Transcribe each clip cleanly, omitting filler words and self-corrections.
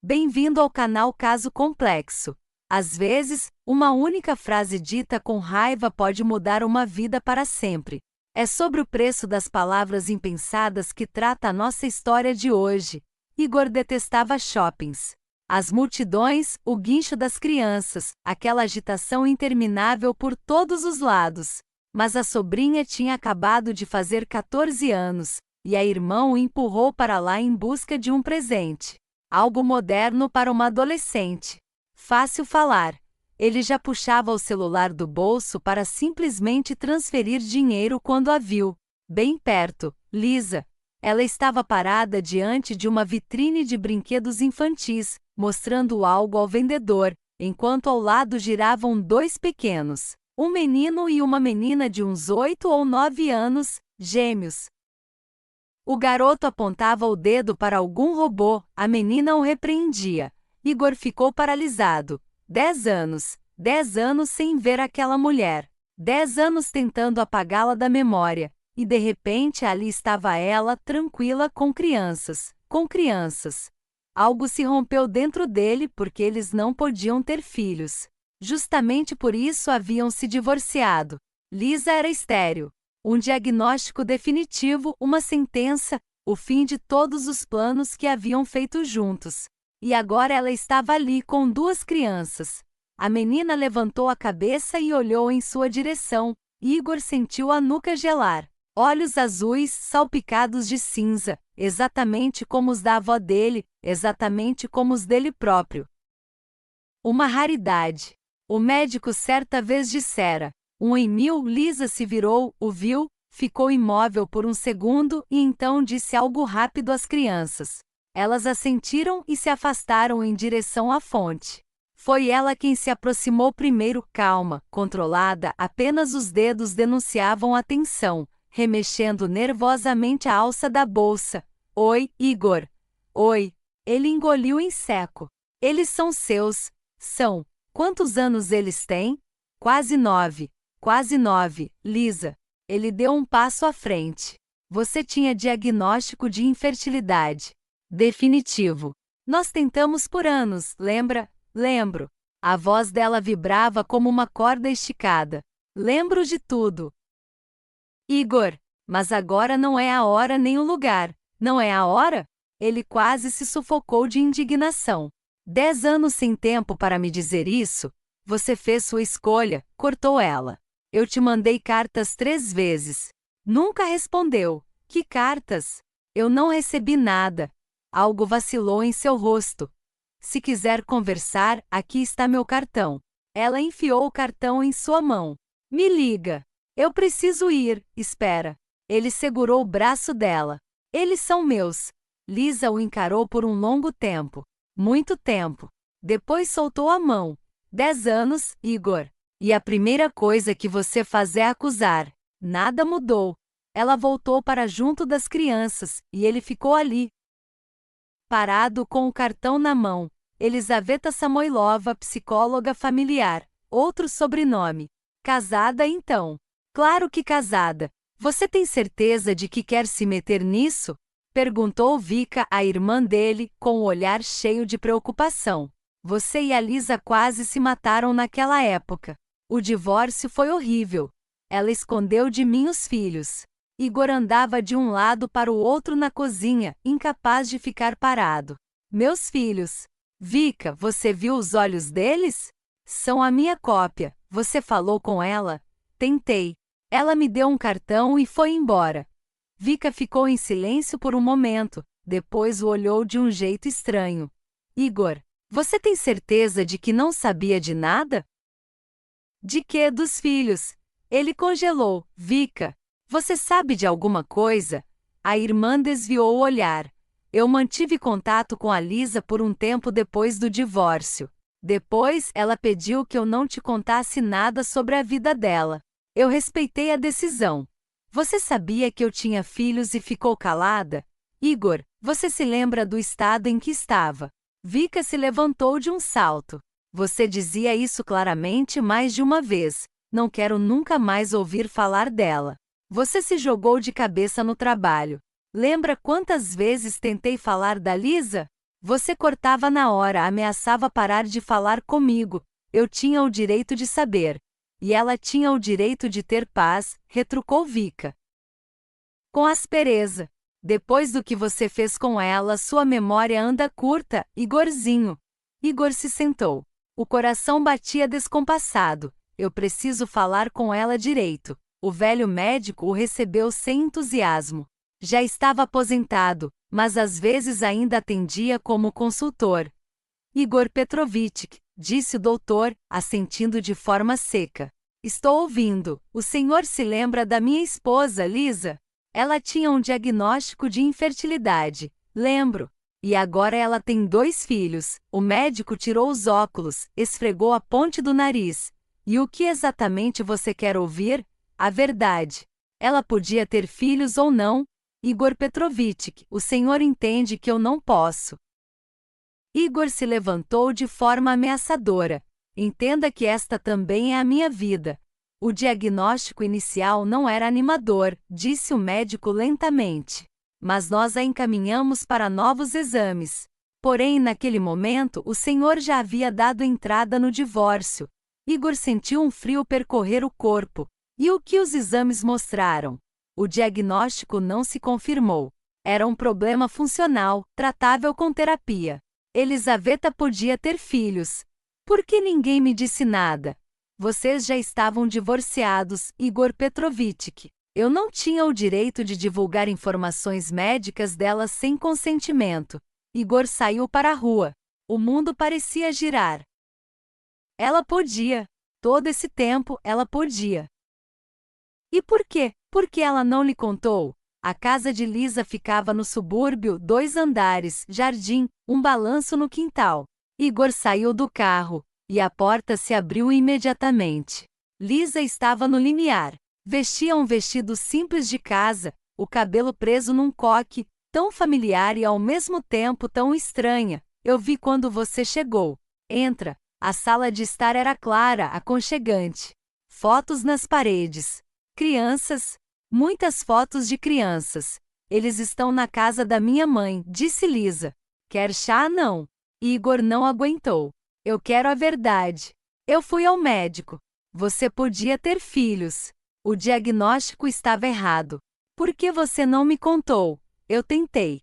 Bem-vindo ao canal Caso Complexo. Às vezes, uma única frase dita com raiva pode mudar uma vida para sempre. É sobre o preço das palavras impensadas que trata a nossa história de hoje. Igor detestava shoppings. As multidões, o guincho das crianças, aquela agitação interminável por todos os lados. Mas a sobrinha tinha acabado de fazer 14 anos, e a irmã o empurrou para lá em busca de um presente. Algo moderno para uma adolescente. Fácil falar. Ele já puxava o celular do bolso para simplesmente transferir dinheiro quando a viu. Bem perto, Lisa. Ela estava parada diante de uma vitrine de brinquedos infantis, mostrando algo ao vendedor, enquanto ao lado giravam dois pequenos. Um menino e uma menina de uns 8 ou 9 anos, gêmeos. O garoto apontava o dedo para algum robô, a menina o repreendia. Igor ficou paralisado. 10 anos. 10 anos sem ver aquela mulher. 10 anos tentando apagá-la da memória. E de repente ali estava ela, tranquila, com crianças. Com crianças. Algo se rompeu dentro dele porque eles não podiam ter filhos. Justamente por isso haviam se divorciado. Lisa era estéril. Um diagnóstico definitivo, uma sentença, o fim de todos os planos que haviam feito juntos. E agora ela estava ali com duas crianças. A menina levantou a cabeça e olhou em sua direção. Igor sentiu a nuca gelar. Olhos azuis, salpicados de cinza, exatamente como os da avó dele, exatamente como os dele próprio. Uma raridade. O médico certa vez dissera: 1 em 1000. Lisa se virou, o viu, ficou imóvel por um segundo e então disse algo rápido às crianças. Elas assentiram e se afastaram em direção à fonte. Foi ela quem se aproximou primeiro, calma, controlada, apenas os dedos denunciavam a tensão, remexendo nervosamente a alça da bolsa. Oi, Igor. Oi. Ele engoliu em seco. Eles são seus. São. Quantos anos eles têm? Quase 9. Quase 9, Lisa. Ele deu um passo à frente. Você tinha diagnóstico de infertilidade. Definitivo. Nós tentamos por anos, lembra? Lembro. A voz dela vibrava como uma corda esticada. Lembro de tudo. Igor, mas agora não é a hora nem o lugar. Não é a hora? Ele quase se sufocou de indignação. 10 anos sem tempo para me dizer isso? Você fez sua escolha, cortou ela. Eu te mandei cartas 3 vezes. Nunca respondeu. Que cartas? Eu não recebi nada. Algo vacilou em seu rosto. Se quiser conversar, aqui está meu cartão. Ela enfiou o cartão em sua mão. Me liga. Eu preciso ir, espera. Ele segurou o braço dela. Eles são meus. Lisa o encarou por um longo tempo. Muito tempo. Depois soltou a mão. 10 anos, Igor. E a primeira coisa que você faz é acusar. Nada mudou. Ela voltou para junto das crianças, e ele ficou ali, parado com o cartão na mão. Elizaveta Samoilova, psicóloga familiar. Outro sobrenome. Casada então. Claro que casada. Você tem certeza de que quer se meter nisso? Perguntou Vika, a irmã dele, com o olhar cheio de preocupação. Você e a Lisa quase se mataram naquela época. O divórcio foi horrível. Ela escondeu de mim os filhos. Igor andava de um lado para o outro na cozinha, incapaz de ficar parado. Meus filhos. Vika, você viu os olhos deles? São a minha cópia. Você falou com ela? Tentei. Ela me deu um cartão e foi embora. Vika ficou em silêncio por um momento, depois o olhou de um jeito estranho. Igor, você tem certeza de que não sabia de nada? De quê? Dos filhos. Ele congelou. Vika, você sabe de alguma coisa? A irmã desviou o olhar. Eu mantive contato com a Lisa por um tempo depois do divórcio. Depois, ela pediu que eu não te contasse nada sobre a vida dela. Eu respeitei a decisão. Você sabia que eu tinha filhos e ficou calada? Igor, você se lembra do estado em que estava? Vika se levantou de um salto. Você dizia isso claramente mais de uma vez. Não quero nunca mais ouvir falar dela. Você se jogou de cabeça no trabalho. Lembra quantas vezes tentei falar da Lisa? Você cortava na hora, ameaçava parar de falar comigo. Eu tinha o direito de saber. E ela tinha o direito de ter paz, retrucou Vika. Com aspereza. Depois do que você fez com ela, sua memória anda curta, Igorzinho. Igor se sentou. O coração batia descompassado. Eu preciso falar com ela direito. O velho médico o recebeu sem entusiasmo. Já estava aposentado, mas às vezes ainda atendia como consultor. Igor Petrovitch, disse o doutor, assentindo de forma seca. Estou ouvindo. O senhor se lembra da minha esposa, Lisa? Ela tinha um diagnóstico de infertilidade. Lembro. E agora ela tem 2 filhos. O médico tirou os óculos, esfregou a ponte do nariz. E o que exatamente você quer ouvir? A verdade. Ela podia ter filhos ou não. Igor Petrovitch, o senhor entende que eu não posso. Igor se levantou de forma ameaçadora. Entenda que esta também é a minha vida. O diagnóstico inicial não era animador, disse o médico lentamente. Mas nós a encaminhamos para novos exames. Porém, naquele momento, o senhor já havia dado entrada no divórcio. Igor sentiu um frio percorrer o corpo. E o que os exames mostraram? O diagnóstico não se confirmou. Era um problema funcional, tratável com terapia. Elisaveta podia ter filhos. Por que ninguém me disse nada? Vocês já estavam divorciados, Igor Petrovitch. Eu não tinha o direito de divulgar informações médicas dela sem consentimento. Igor saiu para a rua. O mundo parecia girar. Ela podia. Todo esse tempo, ela podia. E por quê? Por que ela não lhe contou? A casa de Lisa ficava no subúrbio, 2 andares, jardim, um balanço no quintal. Igor saiu do carro, e a porta se abriu imediatamente. Lisa estava no limiar. Vestia um vestido simples de casa, o cabelo preso num coque, tão familiar e ao mesmo tempo tão estranha. Eu vi quando você chegou. Entra. A sala de estar era clara, aconchegante. Fotos nas paredes. Crianças. Muitas fotos de crianças. Eles estão na casa da minha mãe, disse Lisa. Quer chá? Não. Igor não aguentou. Eu quero a verdade. Eu fui ao médico. Você podia ter filhos. O diagnóstico estava errado. Por que você não me contou? Eu tentei.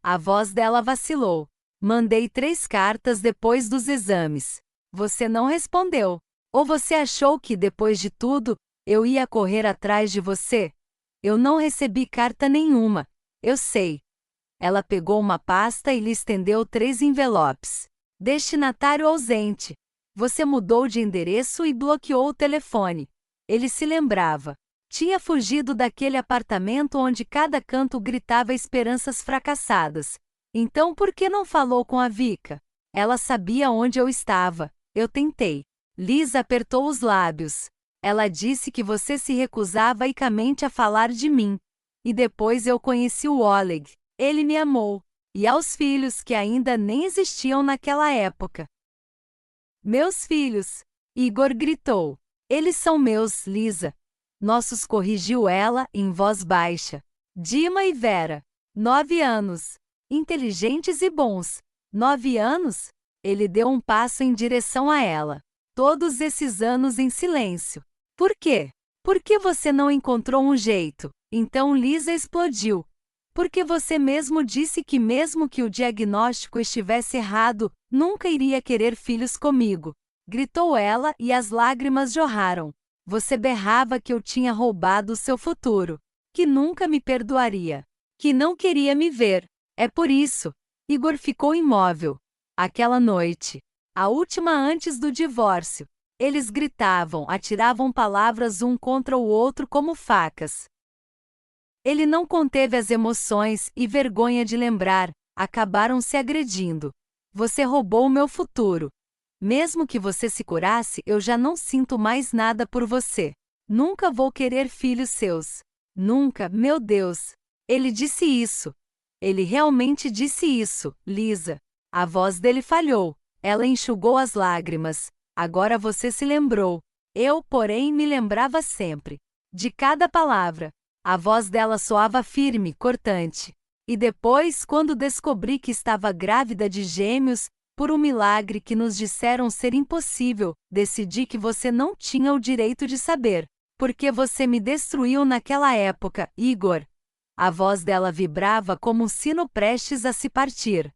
A voz dela vacilou. Mandei 3 cartas depois dos exames. Você não respondeu. Ou você achou que, depois de tudo, eu ia correr atrás de você? Eu não recebi carta nenhuma. Eu sei. Ela pegou uma pasta e lhe estendeu 3 envelopes. Destinatário ausente. Você mudou de endereço e bloqueou o telefone. Ele se lembrava. Tinha fugido daquele apartamento onde cada canto gritava esperanças fracassadas. Então por que não falou com a Vika? Ela sabia onde eu estava. Eu tentei. Lisa apertou os lábios. Ela disse que você se recusava icamente a falar de mim. E depois eu conheci o Oleg. Ele me amou. E aos filhos que ainda nem existiam naquela época. Meus filhos! Igor gritou. Eles são meus, Lisa. Nossos, corrigiu ela, em voz baixa. Dima e Vera. 9 anos. Inteligentes e bons. 9 anos? Ele deu um passo em direção a ela. Todos esses anos em silêncio. Por quê? Por que você não encontrou um jeito? Então Lisa explodiu. Porque você mesmo disse que mesmo que o diagnóstico estivesse errado, nunca iria querer filhos comigo. Gritou ela e as lágrimas jorraram. Você berrava que eu tinha roubado o seu futuro. Que nunca me perdoaria. Que não queria me ver. É por isso. Igor ficou imóvel. Aquela noite. A última antes do divórcio. Eles gritavam, atiravam palavras um contra o outro como facas. Ele não conteve as emoções e vergonha de lembrar, acabaram se agredindo. Você roubou o meu futuro. Mesmo que você se curasse, eu já não sinto mais nada por você. Nunca vou querer filhos seus. Nunca, meu Deus. Ele disse isso. Ele realmente disse isso, Lisa. A voz dele falhou. Ela enxugou as lágrimas. Agora você se lembrou. Eu, porém, me lembrava sempre. De cada palavra. A voz dela soava firme, cortante. E depois, quando descobri que estava grávida de gêmeos, por um milagre que nos disseram ser impossível, decidi que você não tinha o direito de saber. Porque você me destruiu naquela época, Igor. A voz dela vibrava como um sino prestes a se partir.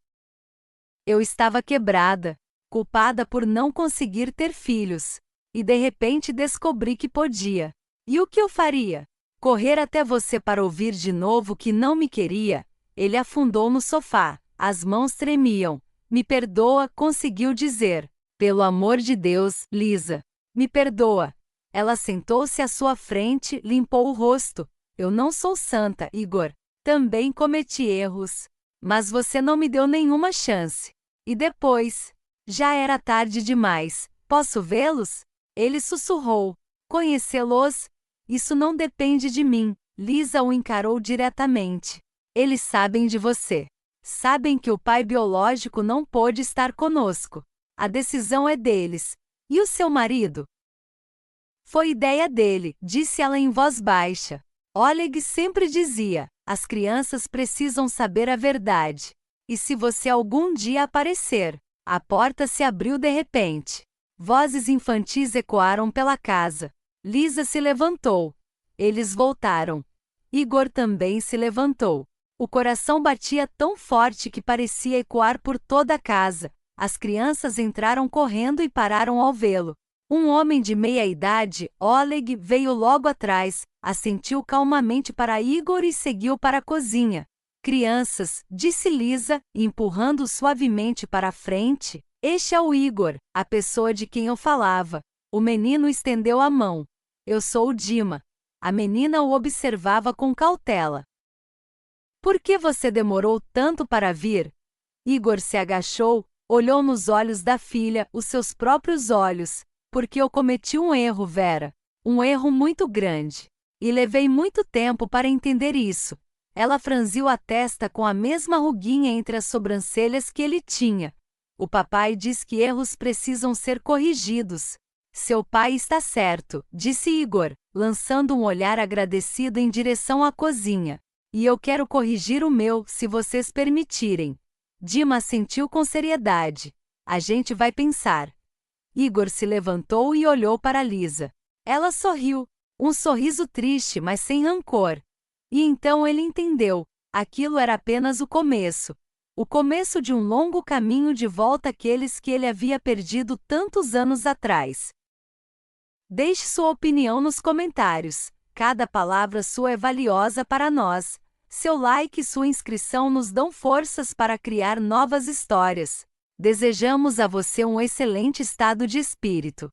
Eu estava quebrada, culpada por não conseguir ter filhos. E de repente descobri que podia. E o que eu faria? Correr até você para ouvir de novo que não me queria? Ele afundou no sofá, as mãos tremiam. Me perdoa, conseguiu dizer. Pelo amor de Deus, Lisa. Me perdoa. Ela sentou-se à sua frente, limpou o rosto. Eu não sou santa, Igor. Também cometi erros. Mas você não me deu nenhuma chance. E depois? Já era tarde demais. Posso vê-los? Ele sussurrou. Conhecê-los? Isso não depende de mim. Lisa o encarou diretamente. Eles sabem de você. Sabem que o pai biológico não pôde estar conosco. A decisão é deles. E o seu marido? Foi ideia dele, disse ela em voz baixa. Oleg sempre dizia: as crianças precisam saber a verdade. E se você algum dia aparecer? A porta se abriu de repente. Vozes infantis ecoaram pela casa. Lisa se levantou. Eles voltaram. Igor também se levantou. O coração batia tão forte que parecia ecoar por toda a casa. As crianças entraram correndo e pararam ao vê-lo. Um homem de meia-idade, Oleg, veio logo atrás, assentiu calmamente para Igor e seguiu para a cozinha. Crianças, disse Lisa, empurrando suavemente para a frente. Este é o Igor, a pessoa de quem eu falava. O menino estendeu a mão. Eu sou o Dima. A menina o observava com cautela. Por que você demorou tanto para vir? Igor se agachou, olhou nos olhos da filha, os seus próprios olhos. Porque eu cometi um erro, Vera. Um erro muito grande. E levei muito tempo para entender isso. Ela franziu a testa com a mesma ruguinha entre as sobrancelhas que ele tinha. O papai diz que erros precisam ser corrigidos. Seu pai está certo, disse Igor, lançando um olhar agradecido em direção à cozinha. E eu quero corrigir o meu, se vocês permitirem. Dima assentiu com seriedade. A gente vai pensar. Igor se levantou e olhou para Lisa. Ela sorriu, um sorriso triste, mas sem rancor. E então ele entendeu, aquilo era apenas o começo. O começo de um longo caminho de volta àqueles que ele havia perdido tantos anos atrás. Deixe sua opinião nos comentários. Cada palavra sua é valiosa para nós. Seu like e sua inscrição nos dão forças para criar novas histórias. Desejamos a você um excelente estado de espírito.